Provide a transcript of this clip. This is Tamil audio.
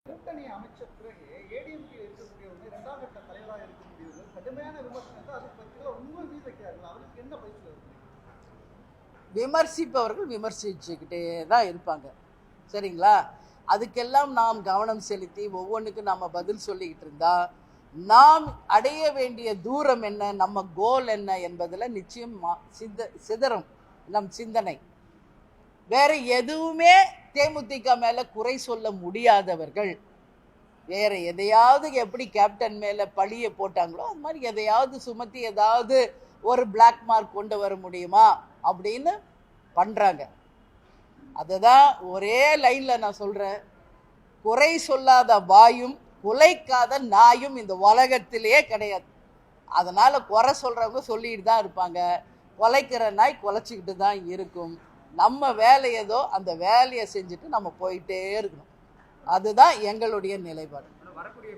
கூட்டணி அமைச்ச பிறகு ஏடிஎம்கே இருக்கக்கூடியவங்க இரண்டாம் கட்ட தலைவராக இருக்கக்கூடியவர்கள் கடுமையான விமர்சனத்தை அதை பற்றி உங்கள் மீது வைக்கிறார்கள். அவருக்கு என்ன பயிற்சி வருது? விமர்சிப்பவர்கள் விமர்சிச்சுக்கிட்டே தான் இருப்பாங்க, சரிங்களா? அதுக்கெல்லாம் நாம் கவனம் செலுத்தி ஒவ்வொன்றுக்கும் நம்ம பதில் சொல்லிக்கிட்டு இருந்தா நாம் அடைய வேண்டிய தூரம் என்ன, நம்ம கோல் என்ன என்பதில் நிச்சயம் சிதறும் நம் சிந்தனை. வேற எதுவுமே தேமுதிக மேல குறை சொல்ல முடியாதவர்கள் வேற எதையாவது எப்படி கேப்டன் மேல பழிய போட்டாங்களோ அது மாதிரி எதையாவது சுமத்தி ஏதாவது ஒரு பிளாக் மார்க் கொண்டு வர முடியுமா அப்படின்னு பண்றாங்க. அதுதான் ஒரே லைன்ல நான் சொல்றேன், குறை சொல்லாத வாயும் குலைக்காத நாயும் இந்த உலகத்திலேயே கிடையாது. அதனால குறை சொல்றவங்க சொல்லிட்டு தான் இருப்பாங்க, குலைக்கிற நாய் குலைச்சிக்கிட்டு தான் இருக்கும். நம்ம வேலை ஏதோ அந்த வேலையை செஞ்சுட்டு நம்ம போயிட்டே இருக்கணும். அதுதான் எங்களுடைய நிலைப்பாடு.